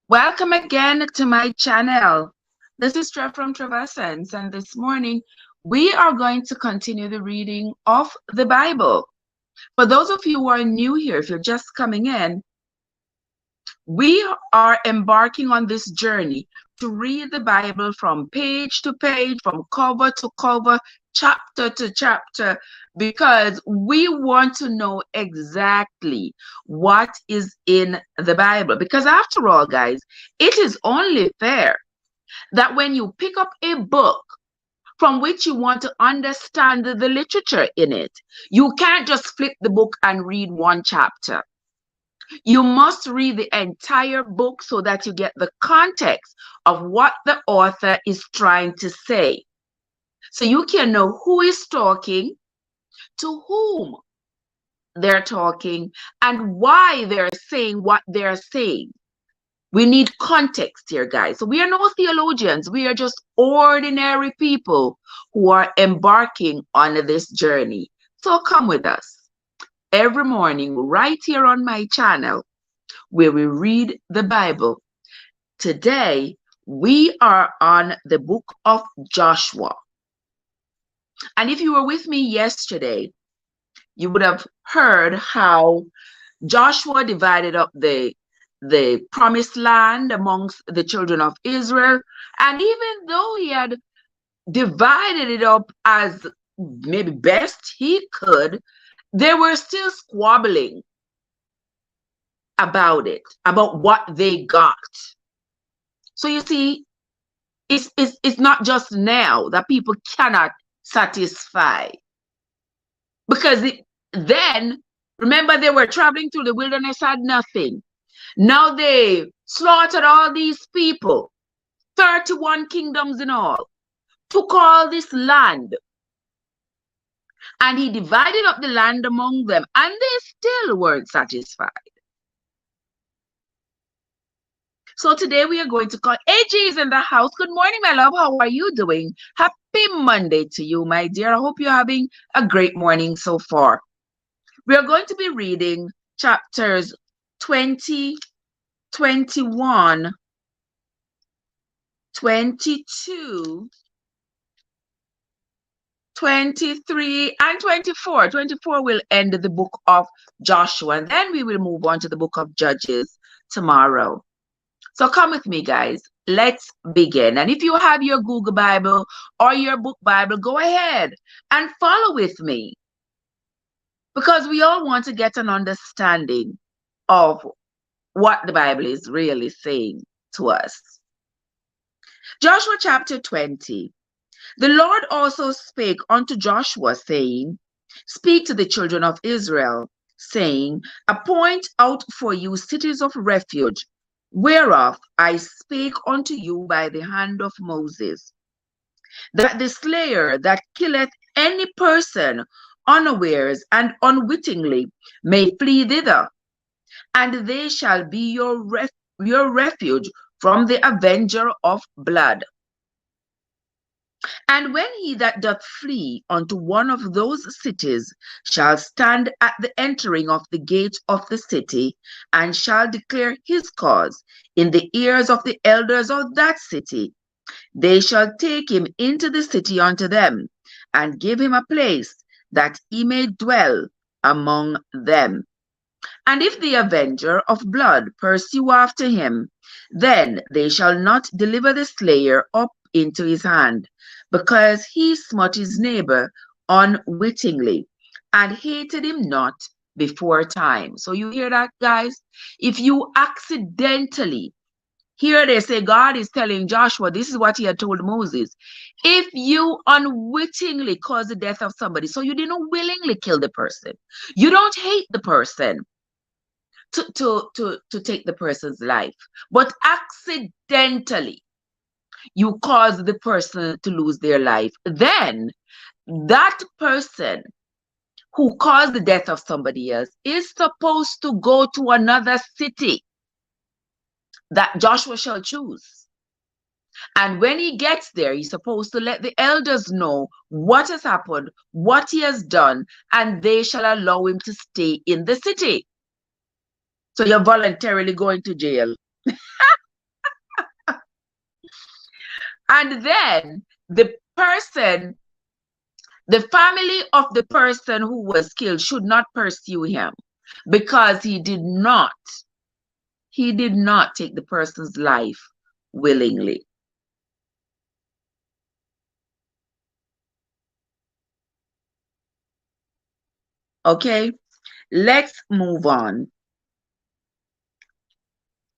Welcome again to my channel. This is Trev from Trevessence, and this morning we are going to continue the reading of the Bible. For those of you who are new here, if you're just coming in, we are embarking on this journey to read the Bible from page to page, from cover to cover, chapter to chapter, because we want to know exactly what is in the Bible. Because after all, guys, it is only fair that when you pick up a book from which you want to understand the literature in it, you can't just flip the book and read one chapter. You must read the entire book so that you get the context of what the author is trying to say. So you can know who is talking, to whom they're talking, and why they're saying what they're saying. We need context here, guys. So we are no theologians. We are just ordinary people who are embarking on this journey. So come with us every morning right here on my channel where we read the Bible. Today, we are on the book of Joshua. And if you were with me yesterday, you would have heard how Joshua divided up the promised land amongst the children of Israel. And even though he had divided it up as maybe best he could, they were still squabbling about it, about what they got. So you see, it's not just now that people cannot satisfy. Because then, remember, they were traveling through the wilderness, had nothing. Now they slaughtered all these people, 31 kingdoms in all, took all this land. And he divided up the land among them, and they still weren't satisfied. So today we are going to call AJ's in the house. Good morning, my love. How are you doing? Happy Monday to you, my dear. I hope you're having a great morning so far. We are going to be reading chapters 20, 21, 22, 23, and 24. 24 will end the book of Joshua, and then we will move on to the book of Judges tomorrow. So come with me, guys. Let's begin. And if you have your Google Bible or your book Bible, go ahead and follow with me, because we all want to get an understanding of what the Bible is really saying to us. Joshua chapter 20. The Lord also spake unto Joshua, saying, Speak to the children of Israel, saying, Appoint out for you cities of refuge, whereof I spake unto you by the hand of Moses, that the slayer that killeth any person unawares and unwittingly may flee thither, and they shall be your refuge from the avenger of blood. And when he that doth flee unto one of those cities shall stand at the entering of the gate of the city, and shall declare his cause in the ears of the elders of that city, they shall take him into the city unto them, and give him a place that he may dwell among them. And if the avenger of blood pursue after him, then they shall not deliver the slayer up into his hand, because he smote his neighbor unwittingly, and hated him not before time. So you hear that, guys? If you accidentally, here they say God is telling Joshua, this is what he had told Moses. If you unwittingly cause the death of somebody, so you didn't willingly kill the person, you don't hate the person to take the person's life, but accidentally you cause the person to lose their life, then that person who caused the death of somebody else is supposed to go to another city that Joshua shall choose. And when he gets there, he's supposed to let the elders know what has happened, what he has done, and they shall allow him to stay in the city. So you're voluntarily going to jail. And then the family of the person who was killed should not pursue him because he did not take the person's life willingly. Okay, let's move on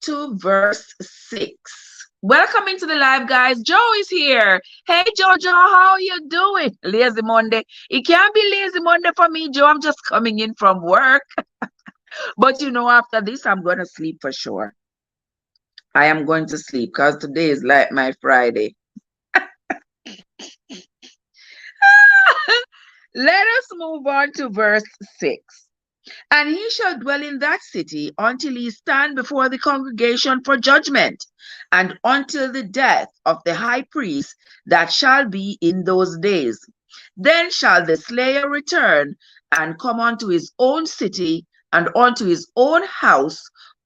to verse 6. Welcome into the live, guys. Joe is here. Hey, Jojo, how are you doing? Lazy Monday. It can't be lazy Monday for me, Joe. I'm just coming in from work. But you know, after this, I'm going to sleep for sure. I am going to sleep because today is like my Friday. Let us move on to verse 6. And he shall dwell in that city until he stand before the congregation for judgment, and until the death of the high priest that shall be in those days. Then shall the slayer return and come unto his own city and unto his own house,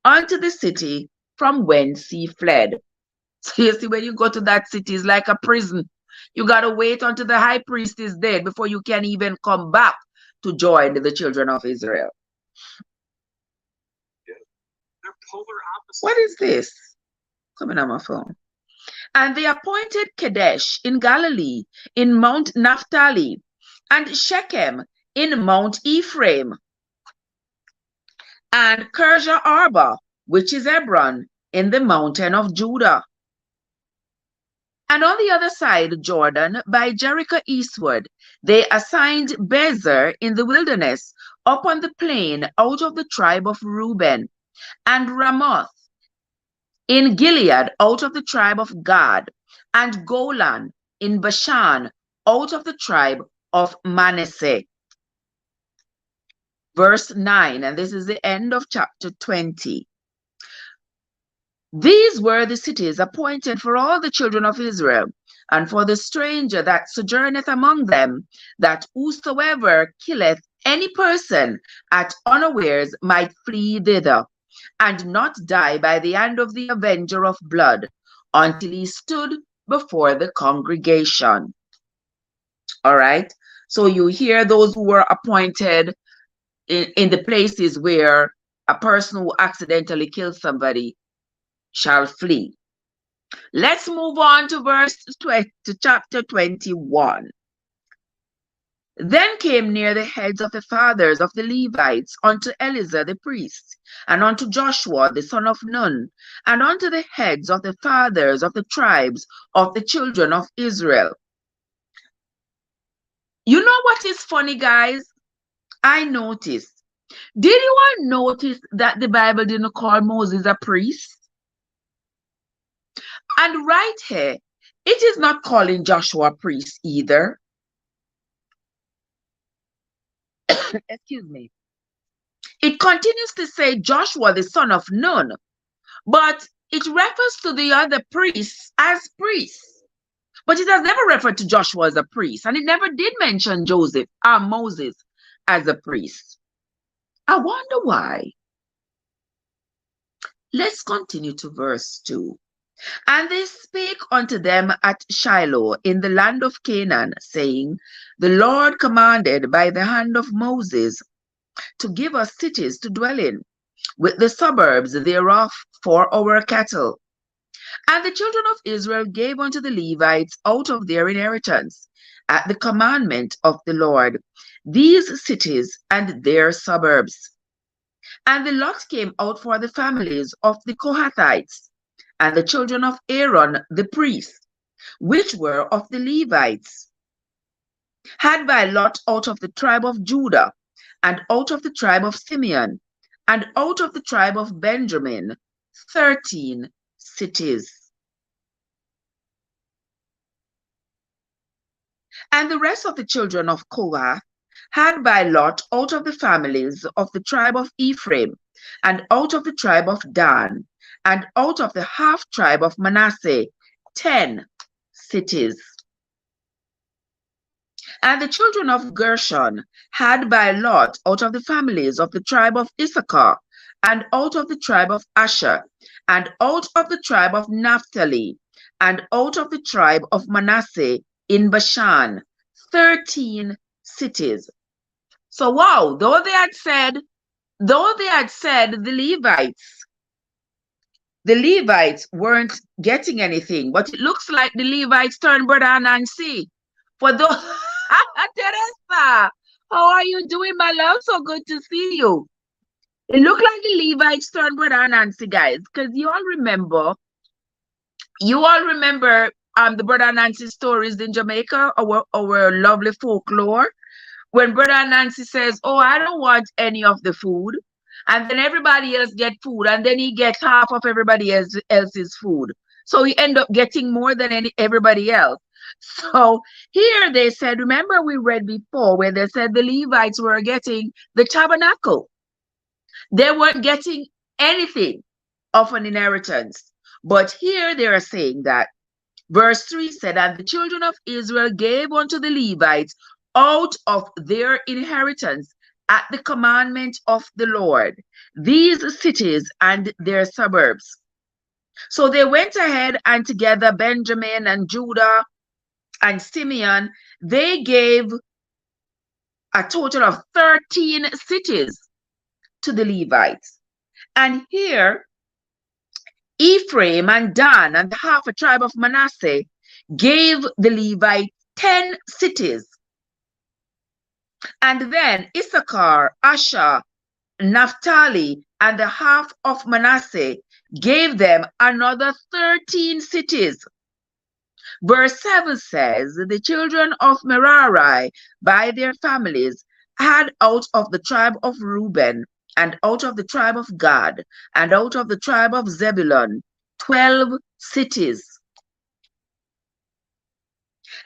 unto the city from whence he fled. So you see, when you go to that city, it's like a prison. You got to wait until the high priest is dead before you can even come back to join the children of Israel. What is this? Coming on my phone. And they appointed Kadesh in Galilee, in Mount Naphtali, and Shechem in Mount Ephraim, and Kirjah Arba, which is Hebron, in the mountain of Judah. And on the other side of Jordan, by Jericho eastward, they assigned Bezer in the wilderness, upon the plain out of the tribe of Reuben, and Ramoth in Gilead out of the tribe of Gad, and Golan in Bashan out of the tribe of Manasseh. Verse 9, and this is the end of chapter 20. These were the cities appointed for all the children of Israel, and for the stranger that sojourneth among them, that whosoever killeth any person at unawares might flee thither, and not die by the hand of the avenger of blood, until he stood before the congregation. All right. So you hear those who were appointed in the places where a person who accidentally kills somebody shall flee. Let's move on to chapter 21. Then came near the heads of the fathers of the Levites unto Eleazar the priest, and unto Joshua the son of Nun, and unto the heads of the fathers of the tribes of the children of Israel. You know what is funny, guys? I noticed. Did you all notice that the Bible didn't call Moses a priest? And right here, it is not calling Joshua a priest either. Excuse me. It continues to say Joshua the son of Nun, but it refers to the other priests as priests. But it has never referred to Joshua as a priest, and it never did mention Moses as a priest. I wonder why. Let's continue to verse 2. And they spake unto them at Shiloh in the land of Canaan, saying, The Lord commanded by the hand of Moses to give us cities to dwell in, with the suburbs thereof for our cattle. And the children of Israel gave unto the Levites out of their inheritance, at the commandment of the Lord, these cities and their suburbs. And the lot came out for the families of the Kohathites, and the children of Aaron the priest, which were of the Levites, had by lot out of the tribe of Judah, and out of the tribe of Simeon, and out of the tribe of Benjamin, 13 cities. And the rest of the children of Kohath had by lot out of the families of the tribe of Ephraim, and out of the tribe of Dan, and out of the half tribe of Manasseh, 10 cities. And the children of Gershon had by lot out of the families of the tribe of Issachar, and out of the tribe of Asher, and out of the tribe of Naphtali, and out of the tribe of Manasseh in Bashan, 13 cities. So wow, though they had said the Levites weren't getting anything, but it looks like the Levites turned brother Nancy. For those Teresa, how are you doing, my love? So good to see you. It looked like the Levites turned brother Nancy, guys, because you all remember the brother Nancy stories in Jamaica, our lovely folklore, when brother Nancy says, oh, I don't want any of the food, and then everybody else get food, and then he gets half of everybody else's food, so he end up getting more than everybody else. So here they said, remember we read before where they said the Levites were getting the tabernacle. They weren't getting anything of an inheritance. But here they are saying that verse 3 said, and the children of Israel gave unto the Levites out of their inheritance at the commandment of the Lord these cities and their suburbs. So they went ahead and together, Benjamin and Judah and Simeon, they gave a total of 13 cities to the Levites. And here, Ephraim and Dan and half a tribe of Manasseh gave the Levites 10 cities. And then Issachar, Asher, Naphtali, and the half of Manasseh gave them another 13 cities. Verse 7 says, the children of Merari by their families had out of the tribe of Reuben, and out of the tribe of Gad, and out of the tribe of Zebulun, 12 cities.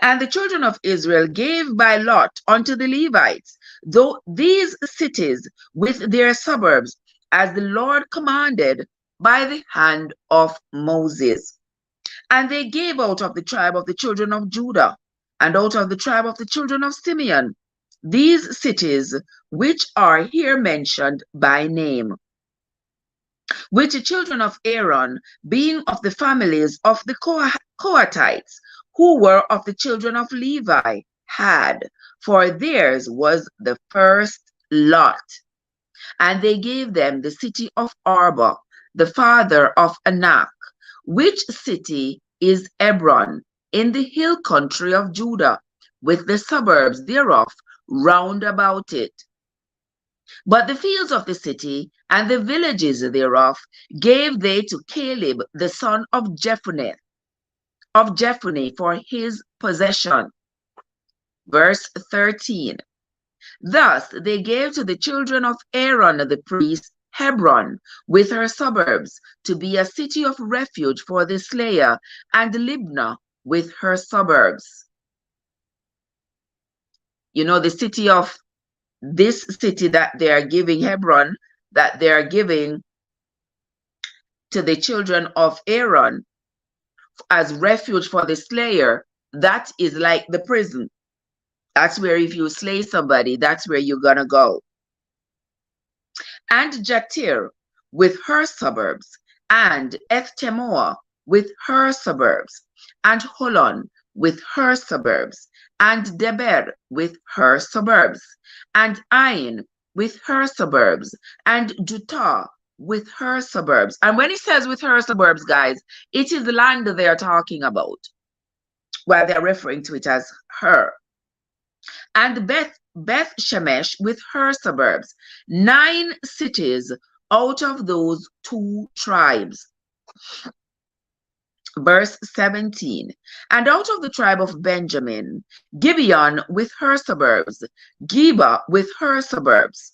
And the children of Israel gave by lot unto the Levites, though these cities with their suburbs, as the Lord commanded by the hand of Moses. And they gave out of the tribe of the children of Judah, and out of the tribe of the children of Simeon, these cities which are here mentioned by name, which the children of Aaron, being of the families of the Kohathites, who were of the children of Levi, had, for theirs was the first lot. And they gave them the city of Arba, the father of Anak, which city is Hebron, in the hill country of Judah, with the suburbs thereof round about it. But the fields of the city and the villages thereof gave they to Caleb the son of Jephunneh for his possession. Verse 13. Thus they gave to the children of Aaron the priest Hebron with her suburbs to be a city of refuge for the slayer, and Libnah with her suburbs. You know, the city of this city that they are giving, Hebron, that they are giving to the children of Aaron as refuge for the slayer, that is like the prison. That's where if you slay somebody, that's where you're gonna go. And Jatir with her suburbs, and Eth-Temoa with her suburbs, and Holon with her suburbs, and Deber with her suburbs, and Ain with her suburbs, and Jutah with her suburbs. And when it says with her suburbs, guys, it is the land they are talking about, while they're referring to it as her. And Beth Shemesh with her suburbs, 9 cities out of those 2 tribes. Verse 17. And out of the tribe of Benjamin, Gibeon with her suburbs, Geba with her suburbs,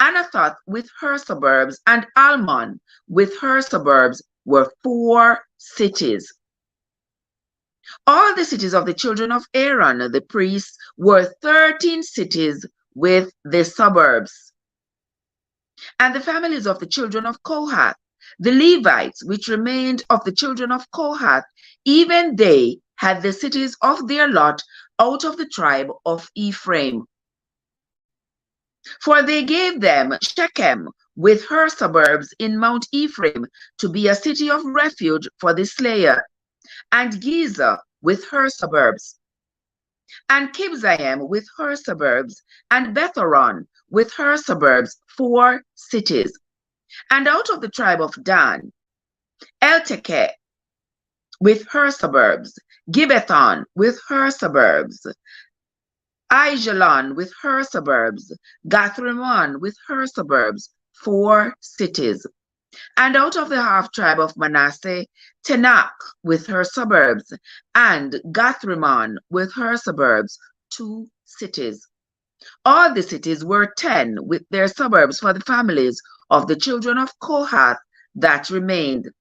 Anathoth with her suburbs, and Almon with her suburbs were 4 cities. All the cities of the children of Aaron, the priests, were 13 cities with the suburbs. And the families of the children of Kohath, the Levites, which remained of the children of Kohath, even they had the cities of their lot out of the tribe of Ephraim. For they gave them Shechem with her suburbs in Mount Ephraim to be a city of refuge for the slayer, and Giza with her suburbs, and Kibzaim with her suburbs, and Bethoron with her suburbs, 4 cities. And out of the tribe of Dan, Eltekeh with her suburbs, Gibbethon with her suburbs, Aijalon with her suburbs, Gathrimmon with her suburbs, 4 cities. And out of the half tribe of Manasseh, Tanakh with her suburbs, and Gathrimmon with her suburbs, 2 cities. All the cities were 10 with their suburbs for the families of the children of Kohath that remained.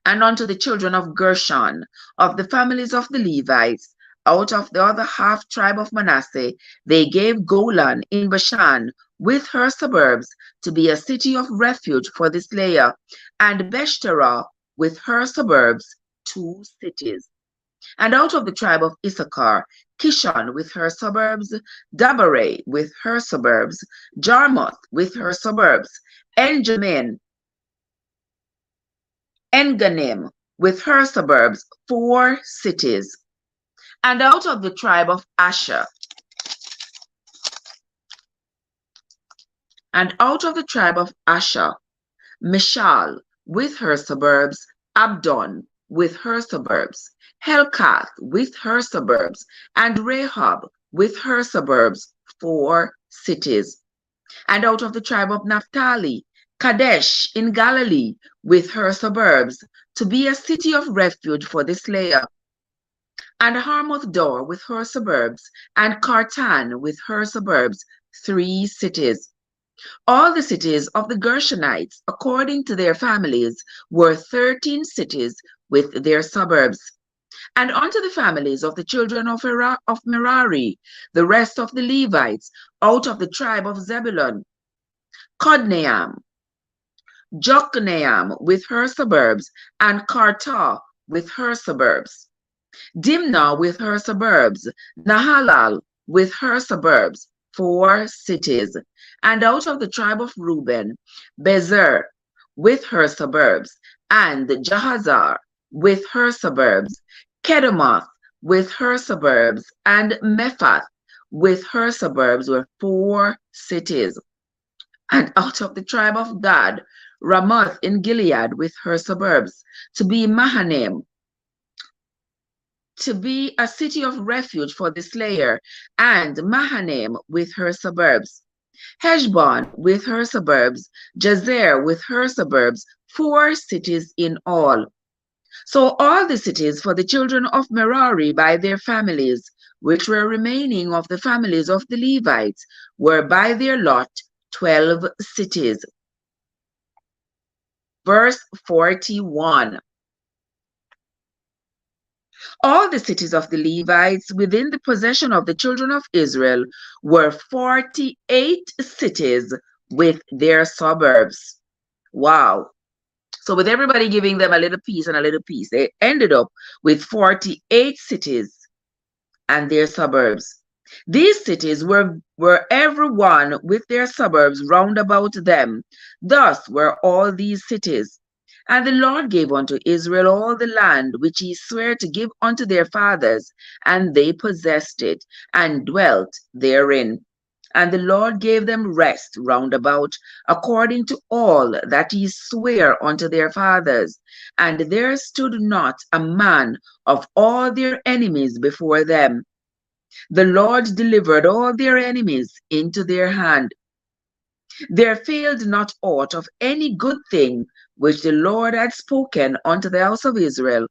And unto the children of Gershon, of the families of the Levites, out of the other half tribe of Manasseh, they gave Golan in Bashan with her suburbs to be a city of refuge for the slayer, and Beshtera with her suburbs, 2 cities. And out of the tribe of Issachar, Kishon with her suburbs, Dabareh with her suburbs, Jarmuth with her suburbs, Enganim with her suburbs, 4 cities. And out of the tribe of Asher, Mishal with her suburbs, Abdon with her suburbs, Helkath with her suburbs, and Rehob with her suburbs, 4 cities. And out of the tribe of Naphtali, Kadesh in Galilee with her suburbs, to be a city of refuge for the slayer, and Harmoth Dor with her suburbs, and Kartan with her suburbs, 3 cities. All the cities of the Gershonites, according to their families, were 13 cities with their suburbs. And unto the families of the children of Merari, the rest of the Levites, out of the tribe of Zebulun, Kodneam, Jokneam with her suburbs, and Karta with her suburbs, Dimnah with her suburbs, Nahalal with her suburbs, 4 cities. And out of the tribe of Reuben, Bezer with her suburbs, and Jahazar with her suburbs, Kedemoth with her suburbs, and Mephath with her suburbs were 4 cities. And out of the tribe of Gad, Ramoth in Gilead with her suburbs, to be Mahanaim, to be a city of refuge for the slayer, and Mahanaim with her suburbs, Heshbon with her suburbs, Jazer with her suburbs, 4 cities in all. So all the cities for the children of Merari by their families, which were remaining of the families of the Levites, were by their lot 12 cities. Verse 41. All the cities of the Levites within the possession of the children of Israel were 48 cities with their suburbs. Wow. So with everybody giving them a little piece and a little piece, they ended up with 48 cities and their suburbs. These cities were every one with their suburbs round about them. Thus were all these cities. And the Lord gave unto Israel all the land which he sware to give unto their fathers, and they possessed it, and dwelt therein. And the Lord gave them rest round about, according to all that he sware unto their fathers. And there stood not a man of all their enemies before them. The Lord delivered all their enemies into their hand. There failed not aught of any good thing which the Lord had spoken unto the house of Israel.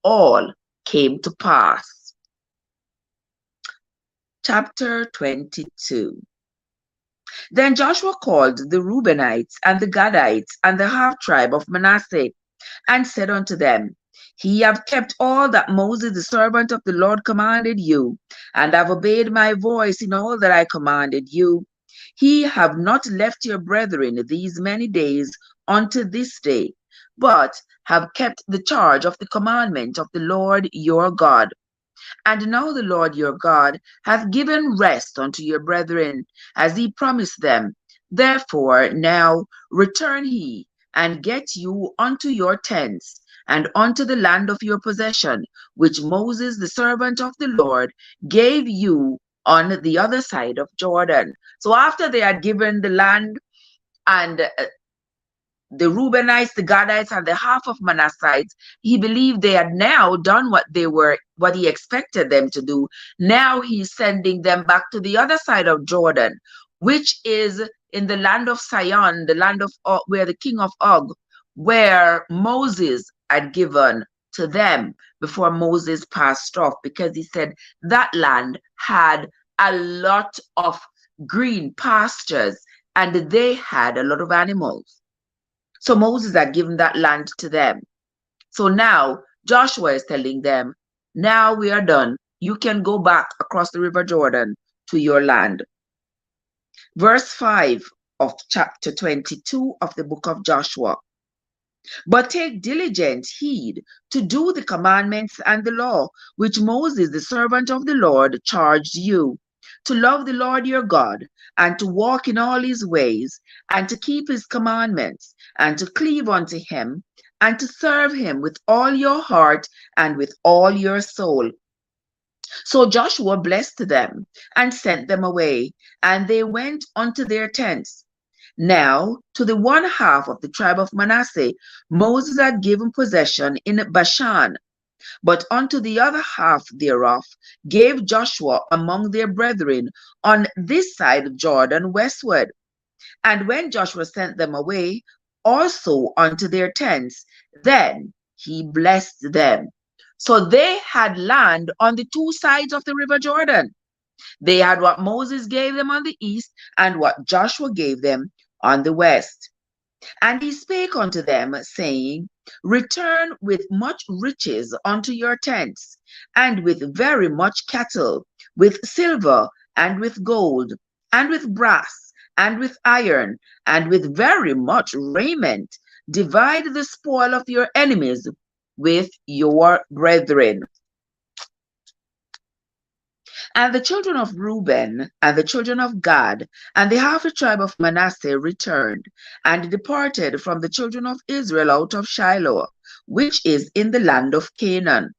All came to pass. Chapter 22. Then Joshua called the Reubenites and the Gadites and the half tribe of Manasseh, and said unto them, Ye have kept all that Moses the servant of the Lord commanded you, and have obeyed my voice in all that I commanded you. Ye have not left your brethren these many days unto this day, but have kept the charge of the commandment of the Lord your God. And now the Lord your God hath given rest unto your brethren, as he promised them. Therefore now return ye, and get you unto your tents, and unto the land of your possession, which Moses, the servant of the Lord, gave you on the other side of Jordan. So after they had given the land, and the Reubenites, the Gadites, and the half of Manassites, he believed they had now done what he expected them to do. Now he's sending them back to the other side of Jordan, which is in the land of Sion, the land of where the king of Og, where Moses had given to them before Moses passed off, because he said that land had a lot of green pastures and they had a lot of animals. So Moses had given that land to them. So now Joshua is telling them, now we are done. You can go back across the river Jordan to your land. Verse 5 of chapter 22 of the book of Joshua. But take diligent heed to do the commandments and the law, which Moses, the servant of the Lord, charged you, to love the Lord your God, and to walk in all his ways, and to keep his commandments, and to cleave unto him, and to serve him with all your heart and with all your soul. So Joshua blessed them and sent them away, and they went unto their tents. Now, to the one half of the tribe of Manasseh, Moses had given possession in Bashan, but unto the other half thereof gave Joshua among their brethren on this side of Jordan westward. And when Joshua sent them away also unto their tents, then he blessed them. So they had land on the two sides of the river Jordan. They had what Moses gave them on the east and what Joshua gave them on the west. And he spake unto them, saying, return with much riches unto your tents, and with very much cattle, with silver, and with gold, and with brass, and with iron, and with very much raiment. Divide the spoil of your enemies with your brethren. And the children of Reuben and the children of Gad and the half a tribe of Manasseh returned and departed from the children of Israel out of Shiloh, which is in the land of Canaan,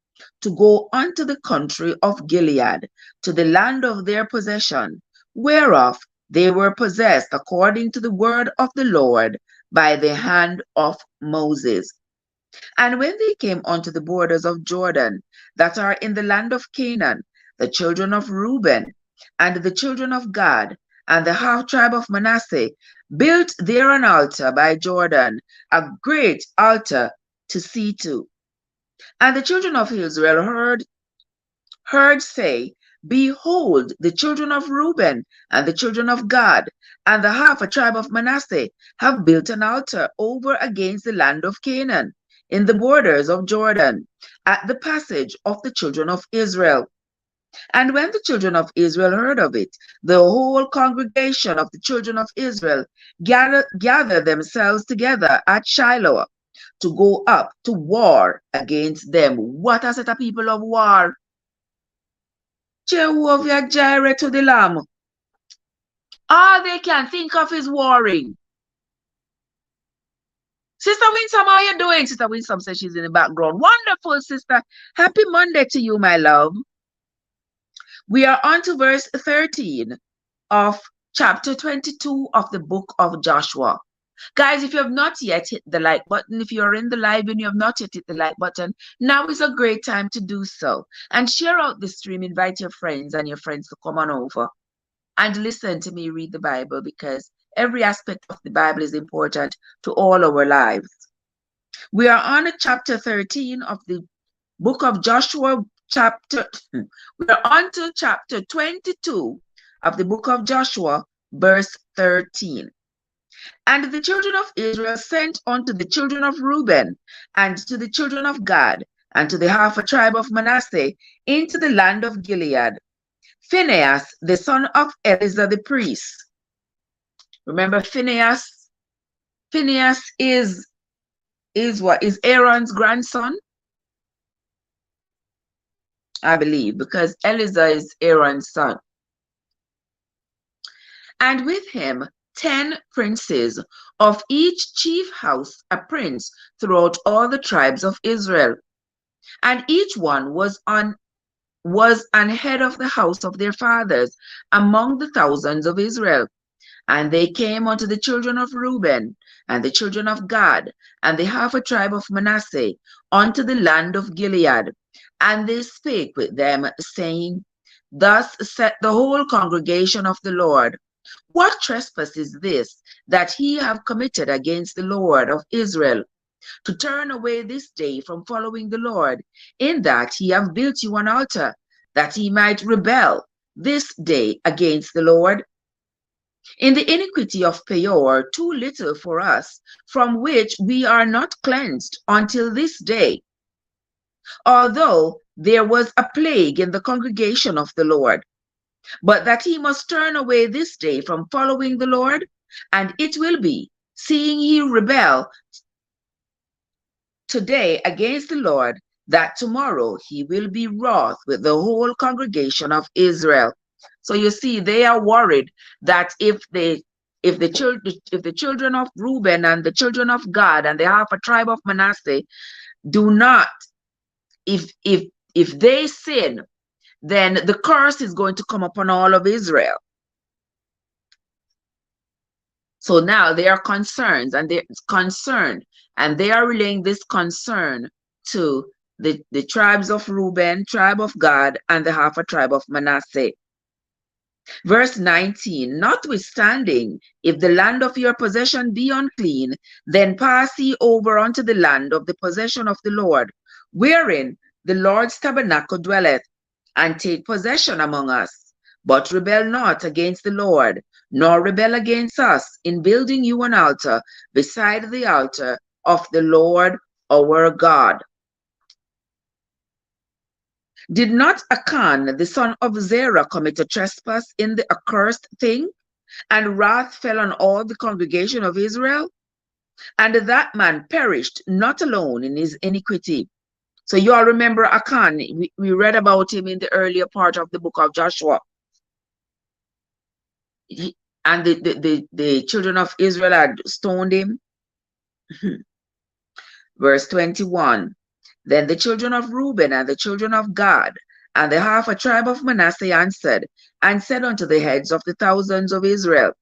to go unto the country of Gilead, to the land of their possession, whereof they were possessed according to the word of the Lord by the hand of Moses. And when they came unto the borders of Jordan, that are in the land of Canaan, the children of Reuben and the children of Gad and the half tribe of Manasseh built there an altar by Jordan, a great altar to see to. And the children of Israel heard say, behold, the children of Reuben and the children of Gad and the half a tribe of Manasseh have built an altar over against the land of Canaan, in the borders of Jordan, at the passage of the children of Israel. And when the children of Israel heard of it, the whole congregation of the children of Israel gathered themselves together at Shiloh to go up to war against them. What a set of people of war! Jehovah Jireh to the Lamb. All they can think of is warring. Sister Winsome, how are you doing? Sister Winsome says she's in the background. Wonderful, sister. Happy Monday to you, my love. We are on to verse 13 of chapter 22 of the book of Joshua. Guys, if you have not yet hit the like button, if you're in the live and you have not yet hit the like button, now is a great time to do so. And share out the stream, invite your friends and your friends to come on over and listen to me read the Bible, because every aspect of the Bible is important to all our lives. We are on chapter 13 of the book of Joshua. We're on to chapter 22 of the book of Joshua, verse 13. And the children of Israel sent unto the children of Reuben and to the children of Gad and to the half a tribe of Manasseh into the land of Gilead, Phinehas, the son of Eleazar the priest. Remember Phinehas? Phinehas is what? Is Aaron's grandson? I believe, because Eleazar is Aaron's son. And with him 10 princes, of each chief house a prince throughout all the tribes of Israel. And each one was an head of the house of their fathers among the thousands of Israel. And they came unto the children of Reuben, and the children of Gad, and the half a tribe of Manasseh, unto the land of Gilead. And they spake with them, saying, Thus said the whole congregation of the Lord, What trespass is this that ye have committed against the Lord of Israel, to turn away this day from following the Lord, in that ye have built you an altar, that ye might rebel this day against the Lord? In the iniquity of Peor, too little for us, from which we are not cleansed until this day, although there was a plague in the congregation of the Lord. But that he must turn away this day from following the Lord, and it will be, seeing he rebel today against the Lord, that tomorrow he will be wroth with the whole congregation of Israel. So you see, they are worried that if the children of Reuben and the children of Gad and the half a tribe of Manasseh do not, if they sin, then the curse is going to come upon all of Israel. So now they are concerned, and they are relaying this concern to the tribes of Reuben, tribe of Gad, and the half a tribe of Manasseh. Verse 19, Notwithstanding, if the land of your possession be unclean, then pass ye over unto the land of the possession of the Lord, wherein the Lord's tabernacle dwelleth, and take possession among us. But rebel not against the Lord, nor rebel against us, in building you an altar beside the altar of the Lord our God. Did not Achan, the son of Zerah, commit a trespass in the accursed thing, and wrath fell on all the congregation of Israel? And that man perished not alone in his iniquity. So you all remember Achan. We read about him in the earlier part of the book of Joshua. And the children of Israel had stoned him. Verse 21. Then the children of Reuben and the children of Gad and the half a tribe of Manasseh answered and said unto the heads of the thousands of Israel,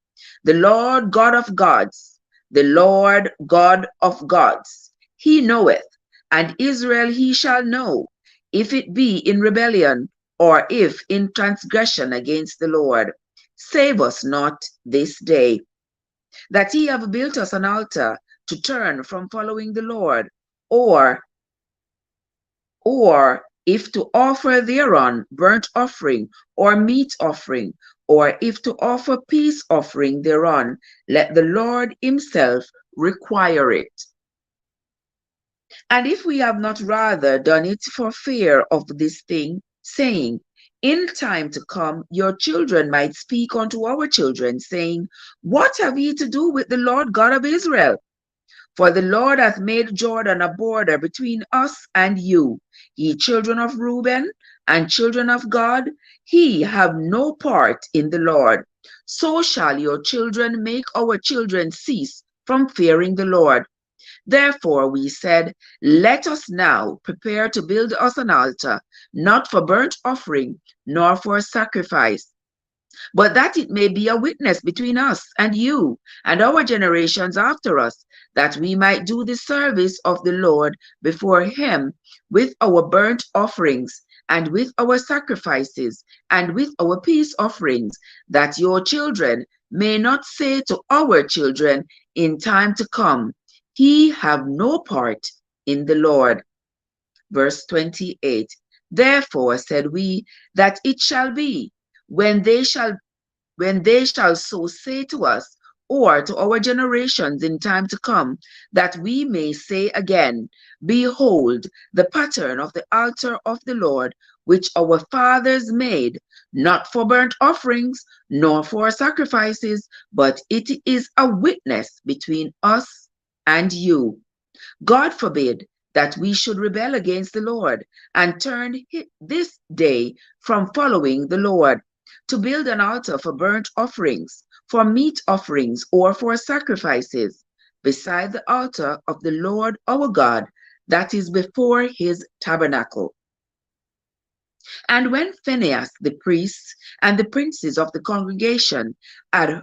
The Lord God of gods, the Lord God of gods, he knoweth, and Israel he shall know, if it be in rebellion or if in transgression against the Lord. Save us not this day, that ye have built us an altar to turn from following the Lord, or if to offer thereon burnt offering or meat offering, or if to offer peace offering thereon, let the Lord himself require it. And if we have not rather done it for fear of this thing, saying, In time to come your children might speak unto our children, saying, What have ye to do with the Lord God of Israel? For the Lord hath made Jordan a border between us and you. Ye children of Reuben and children of God, ye have no part in the Lord. So shall your children make our children cease from fearing the Lord. Therefore we said, Let us now prepare to build us an altar, not for burnt offering, nor for sacrifice, but that it may be a witness between us and you and our generations after us, that we might do the service of the Lord before him with our burnt offerings and with our sacrifices and with our peace offerings, that your children may not say to our children in time to come, Ye have no part in the Lord. Verse 28, Therefore said we, that it shall be, when they shall so say to us, or to our generations in time to come, that we may say again, Behold, the pattern of the altar of the Lord, which our fathers made, not for burnt offerings, nor for sacrifices, but it is a witness between us and you. God forbid that we should rebel against the Lord, and turn this day from following the Lord, to build an altar for burnt offerings, for meat offerings or for sacrifices, beside the altar of the Lord our God that is before his tabernacle. And when Phinehas the priest and the princes of the congregation and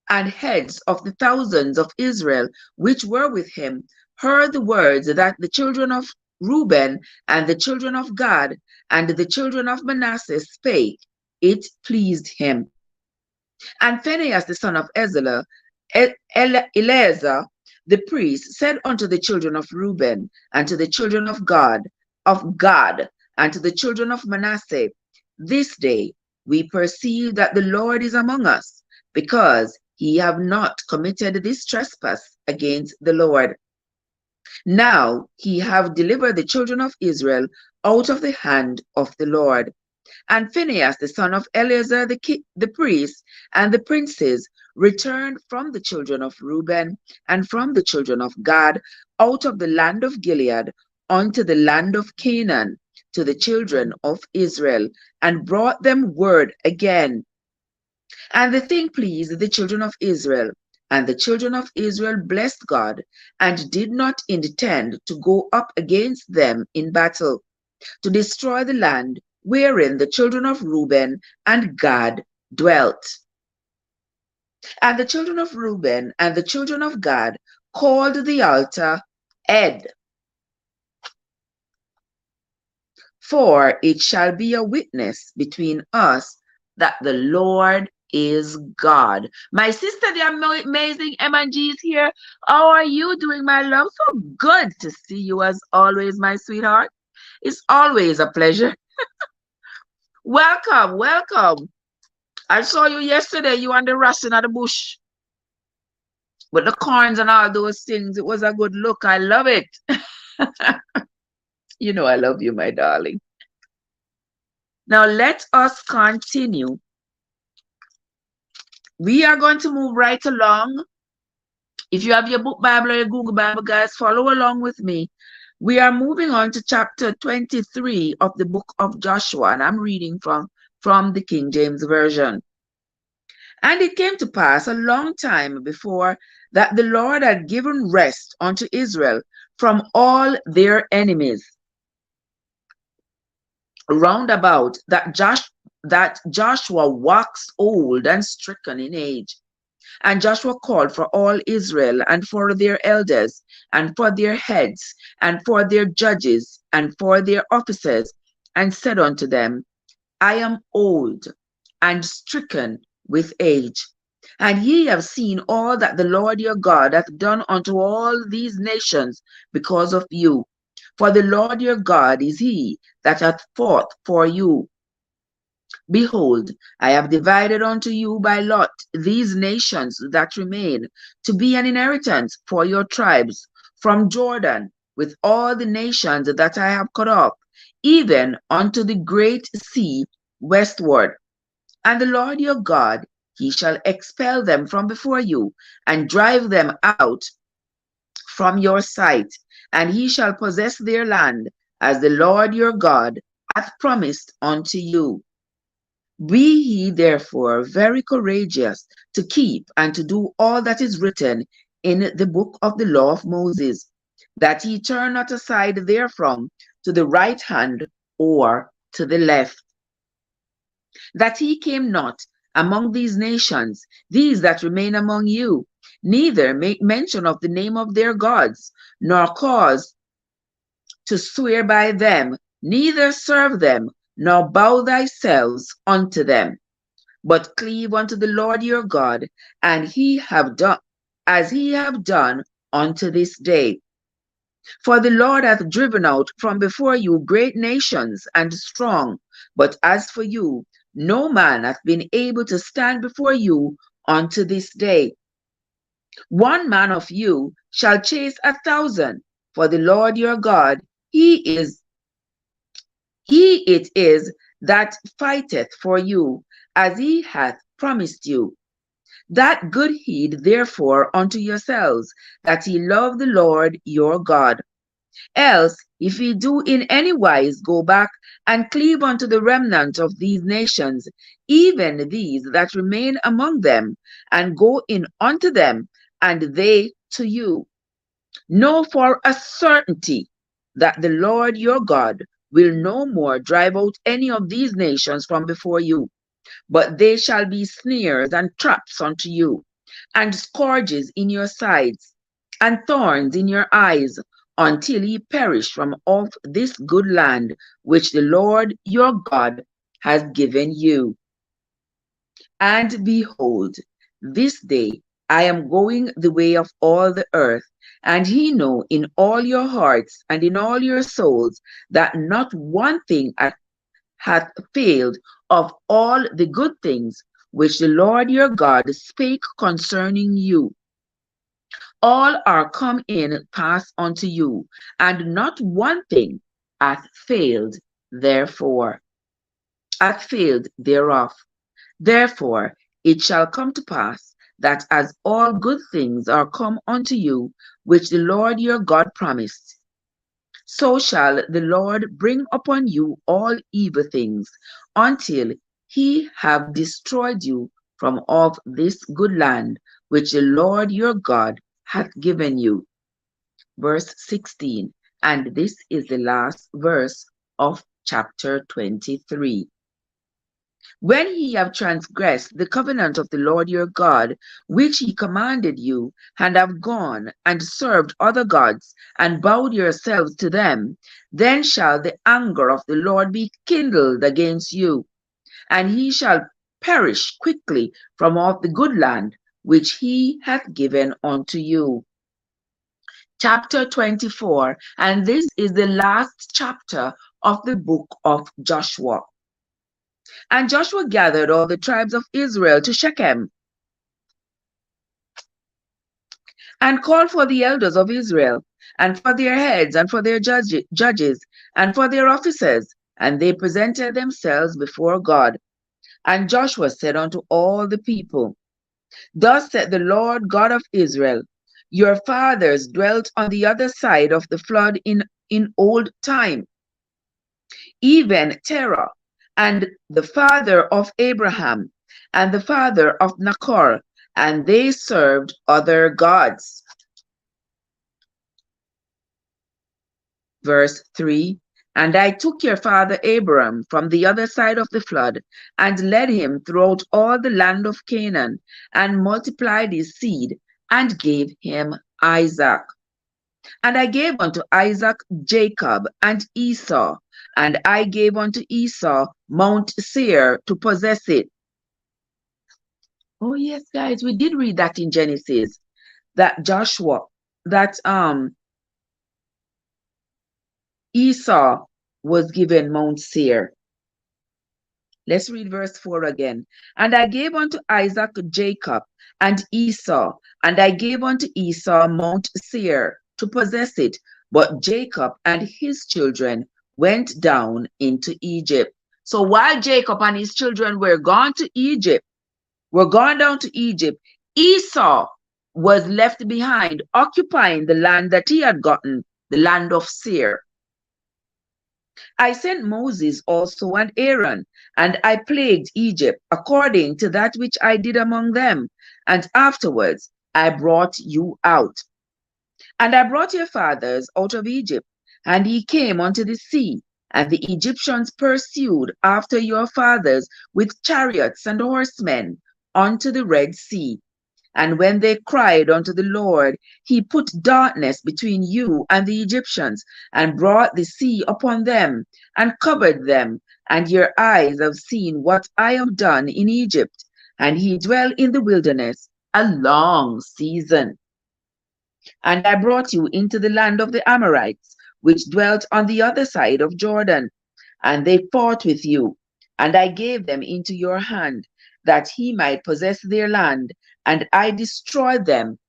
heads of the thousands of Israel which were with him heard the words that the children of Reuben and the children of Gad and the children of Manasseh spake, it pleased him. And Phinehas the son of Eleazar the priest said unto the children of Reuben and to the children of Gad, and to the children of Manasseh, this day we perceive that the Lord is among us, because ye have not committed this trespass against the Lord. Now he have delivered the children of Israel out of the hand of the Lord. And Phinehas the son of Eleazar the priest and the princes returned from the children of Reuben and from the children of Gad out of the land of Gilead unto the land of Canaan to the children of Israel, and brought them word again. And the thing pleased the children of Israel, and the children of Israel blessed God, and did not intend to go up against them in battle, to destroy the land wherein the children of Reuben and Gad dwelt. And the children of Reuben and the children of Gad called the altar Ed, for it shall be a witness between us that the Lord is God. My sister, the amazing M&G is here. How are you doing, my love? So good to see you as always, my sweetheart. It's always a pleasure. Welcome, welcome. I saw you yesterday. You on the rustling of the bush with the corns and all those things. It was a good look. I love it. You know I love you, my darling. Now let us continue. We are going to move right along. If you have your book Bible or your Google Bible, guys, follow along with me. We are moving on to chapter 23 of the book of Joshua, and I'm reading from the King James Version. And it came to pass a long time before that the Lord had given rest unto Israel from all their enemies round about, that Joshua waxed old and stricken in age. And Joshua called for all Israel, and for their elders, and for their heads, and for their judges, and for their officers, and said unto them, I am old and stricken with age, and ye have seen all that the Lord your God hath done unto all these nations because of you. For the Lord your God is he that hath fought for you. Behold, I have divided unto you by lot these nations that remain, to be an inheritance for your tribes, from Jordan, with all the nations that I have cut off, even unto the great sea westward. And the Lord your God, he shall expel them from before you, and drive them out from your sight, and he shall possess their land, as the Lord your God hath promised unto you. Be ye therefore very courageous to keep and to do all that is written in the book of the law of Moses, that ye turn not aside therefrom to the right hand or to the left, that he came not among these nations, these that remain among you, neither make mention of the name of their gods, nor cause to swear by them, neither serve them, nor bow thyself unto them, but cleave unto the Lord your God, and he have done as he have done unto this day. For the Lord hath driven out from before you great nations and strong, but as for you, no man hath been able to stand before you unto this day. One man of you shall chase 1,000, for the Lord your God, he it is that fighteth for you, as he hath promised you. That good heed therefore unto yourselves, that ye love the Lord your God. Else, if ye do in any wise go back and cleave unto the remnant of these nations, even these that remain among them, and go in unto them, and they to you, know for a certainty that the Lord your God will no more drive out any of these nations from before you, but they shall be snares and traps unto you, and scourges in your sides, and thorns in your eyes, until ye perish from off this good land which the Lord your God has given you. And behold, this day I am going the way of all the earth, and ye know in all your hearts and in all your souls that not one thing hath failed of all the good things which the Lord your God spake concerning you. All are come in pass unto you, and not one thing hath failed thereof. Therefore it shall come to pass that as all good things are come unto you, which the Lord your God promised, so shall the Lord bring upon you all evil things, until he have destroyed you from off this good land, which the Lord your God hath given you. Verse 16, and this is the last verse of chapter 23. When ye have transgressed the covenant of the Lord your God, which he commanded you, and have gone and served other gods, and bowed yourselves to them, then shall the anger of the Lord be kindled against you, and he shall perish quickly from off the good land which he hath given unto you. Chapter 24, and this is the last chapter of the book of Joshua. And Joshua gathered all the tribes of Israel to Shechem, and called for the elders of Israel, and for their heads, and for their judges, and for their officers, and they presented themselves before God. And Joshua said unto all the people, Thus said the Lord God of Israel, your fathers dwelt on the other side of the flood in old time, even Terah, and the father of Abraham, and the father of Nachor, and they served other gods. Verse 3, and I took your father Abram from the other side of the flood, and led him throughout all the land of Canaan, and multiplied his seed, and gave him Isaac. And I gave unto Isaac Jacob and Esau, and I gave unto Esau Mount Seir to possess it. Oh yes, guys, we did read that in Genesis, that Esau was given Mount Seir. Let's read verse 4 again. And I gave unto Isaac Jacob and Esau, and I gave unto Esau Mount Seir to possess it, but Jacob and his children went down into Egypt. So while Jacob and his children were gone to Egypt, down to Egypt, Esau was left behind, occupying the land that he had gotten, the land of Seir. I sent Moses also and Aaron, and I plagued Egypt according to that which I did among them, and afterwards I brought you out. And I brought your fathers out of Egypt, and ye came unto the sea, and the Egyptians pursued after your fathers with chariots and horsemen unto the Red Sea. And when they cried unto the Lord, he put darkness between you and the Egyptians, and brought the sea upon them, and covered them. And your eyes have seen what I have done in Egypt. And he dwelt in the wilderness a long season. And I brought you into the land of the Amorites, which dwelt on the other side of Jordan. And they fought with you, and I gave them into your hand, that he might possess their land, and I destroyed them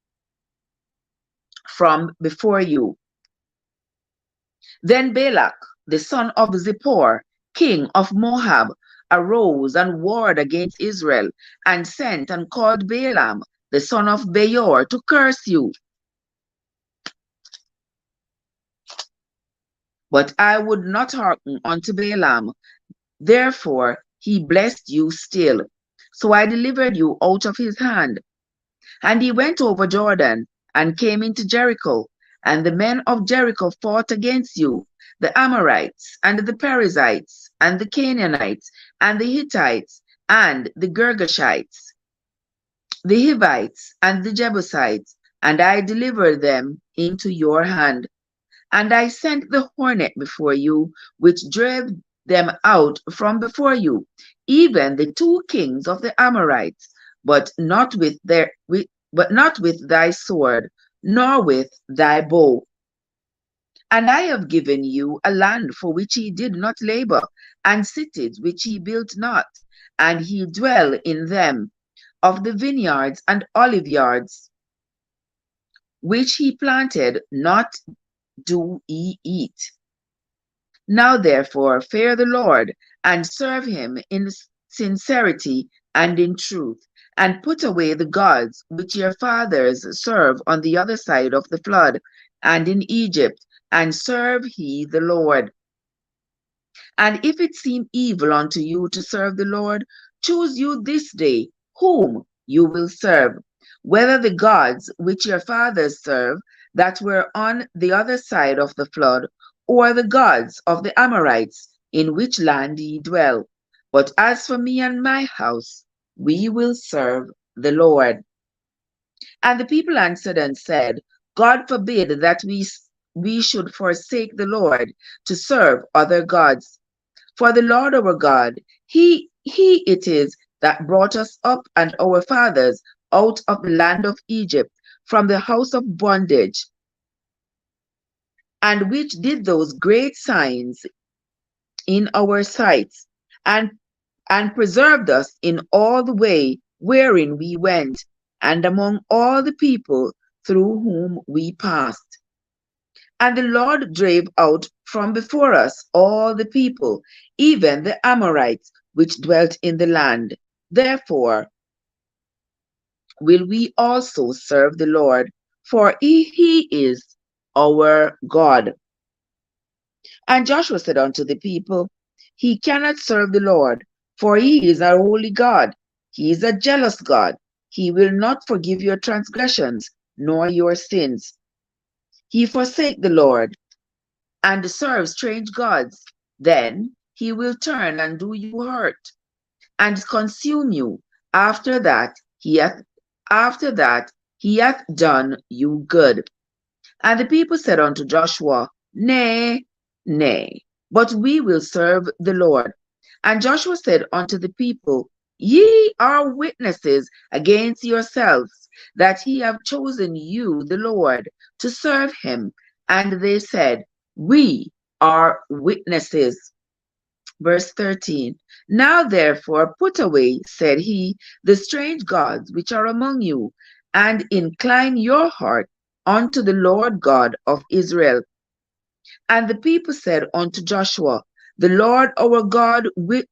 from before you. Then Balak, the son of Zippor, king of Moab, arose and warred against Israel, and sent and called Balaam, the son of Beor, to curse you. But I would not hearken unto Balaam. Therefore he blessed you still. So I delivered you out of his hand. And he went over Jordan and came into Jericho. And the men of Jericho fought against you, the Amorites, and the Perizzites, and the Canaanites, and the Hittites, and the Girgashites, the Hivites, and the Jebusites, and I delivered them into your hand. And I sent the hornet before you, which drave them out from before you, even the two kings of the Amorites, but not with thy sword, nor with thy bow. And I have given you a land for which ye did not labor, and cities which ye built not, and ye dwell in them, of the vineyards and olive yards, which he planted, not do ye eat. Now therefore fear the Lord, and serve him in sincerity and in truth, and put away the gods which your fathers served on the other side of the flood, and in Egypt, and serve ye the Lord. And if it seem evil unto you to serve the Lord, choose you this day whom you will serve, whether the gods which your fathers served that were on the other side of the flood, or the gods of the Amorites, in which land ye dwell. But as for me and my house, we will serve the Lord. And the people answered and said, God forbid that we should forsake the Lord to serve other gods. For the Lord our God, he it is that brought us up and our fathers out of the land of Egypt from the house of bondage, and which did those great signs in our sights, and preserved us in all the way wherein we went, and among all the people through whom we passed. And the Lord drave out from before us all the people, even the Amorites, which dwelt in the land. Therefore will we also serve the Lord, for he is our God. And Joshua said unto the people, He cannot serve the Lord, for he is a holy God. He is a jealous God. He will not forgive your transgressions, nor your sins. He forsake the Lord, and serve strange gods. Then he will turn and do you hurt, and consume you. After that he hath done you good. And the people said unto Joshua, Nay, nay, but we will serve the Lord. And Joshua said unto the people, Ye are witnesses against yourselves, that he have chosen you, the Lord, to serve him. And they said, We are witnesses. Verse 13. Now therefore put away, said he, the strange gods which are among you, and incline your heart unto the Lord God of Israel. And the people said unto Joshua, The Lord our God will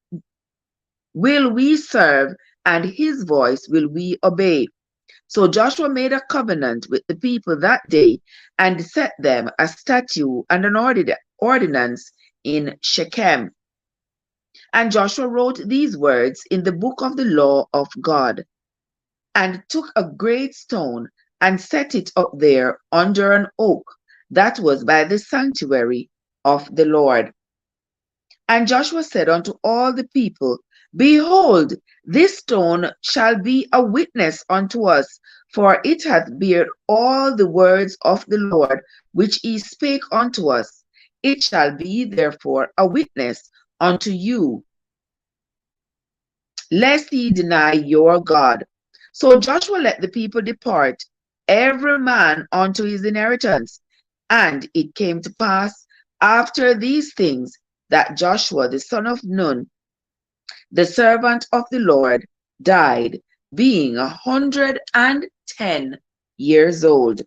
we serve, and his voice will we obey. So Joshua made a covenant with the people that day, and set them a statute and an ordinance in Shechem. And Joshua wrote these words in the book of the law of God, and took a great stone and set it up there under an oak that was by the sanctuary of the Lord. And Joshua said unto all the people, Behold, this stone shall be a witness unto us, for it hath beard all the words of the Lord which he spake unto us. It shall be therefore a witness unto you, lest ye deny your God. So Joshua let the people depart, every man unto his inheritance. And it came to pass after these things, that Joshua the son of Nun, the servant of the Lord, died, being 110 years old.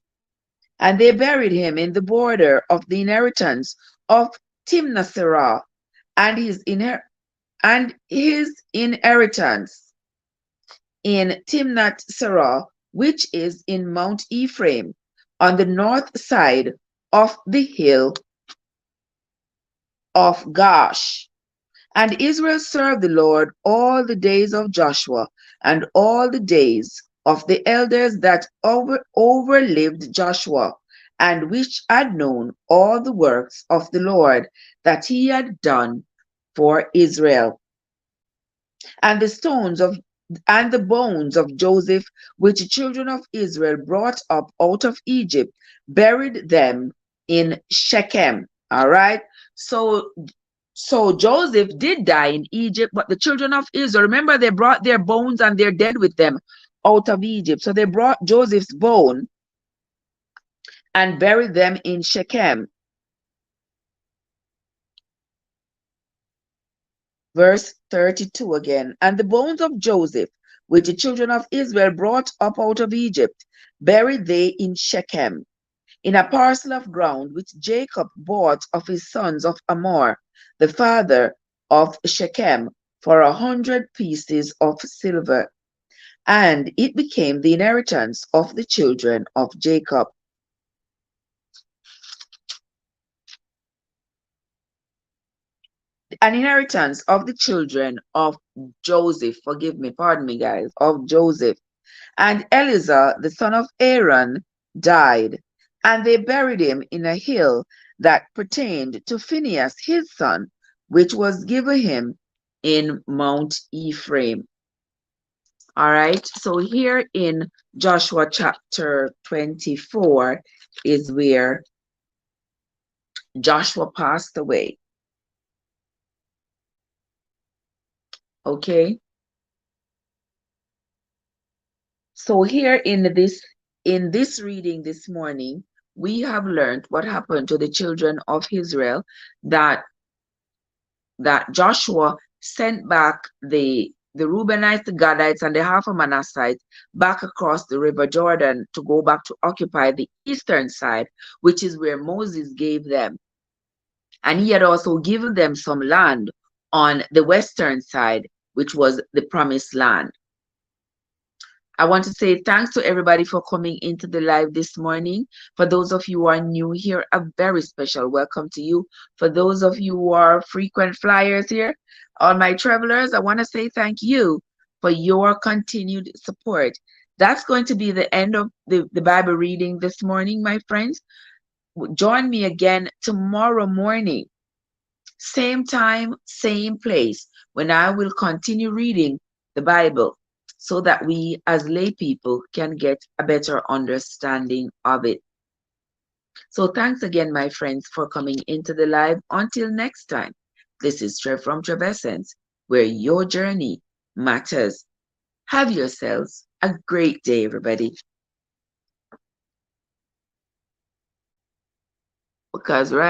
And they buried him in the border of the inheritance of Timnath-serah, and his inheritance in Timnath-serah, which is in Mount Ephraim, on the north side of the hill of Gash. And Israel served the Lord all the days of Joshua and all the days of the elders that overlived Joshua, and which had known all the works of the Lord that he had done for Israel. And the bones of Joseph, which the children of Israel brought up out of Egypt, buried them in Shechem. All right. So Joseph did die in Egypt, but the children of Israel, remember, they brought their bones and their dead with them out of Egypt. So they brought Joseph's bone and buried them in Shechem. Verse 32 again. And the bones of Joseph, which the children of Israel brought up out of Egypt, buried they in Shechem, in a parcel of ground which Jacob bought of his sons of Amor, the father of Shechem, for 100 pieces of silver. And it became the inheritance of the children of Jacob. An inheritance of the children of Joseph, pardon me, guys, of Joseph. And Eleazar, the son of Aaron, died, and they buried him in a hill that pertained to Phinehas, his son, which was given him in Mount Ephraim. All right, so here in Joshua chapter 24 is where Joshua passed away. Okay. So here in this reading this morning, we have learned what happened to the children of Israel, that Joshua sent back the Reubenites, the Gadites, and the half of Manasseh back across the river Jordan to go back to occupy the eastern side, which is where Moses gave them. And he had also given them some land on the western side, which was the promised land. I want to say thanks to everybody for coming into the live this morning. For those of you who are new here, a very special welcome to you. For those of you who are frequent flyers here, all my travelers, I want to say thank you for your continued support. That's going to be the end of the Bible reading this morning, my friends. Join me again tomorrow morning, same time, same place, when I will continue reading the Bible, so that we as lay people can get a better understanding of it. So thanks again, my friends, for coming into the live. Until next time, this is Trev from Trevessence, where your journey matters. Have yourselves a great day, everybody. Because right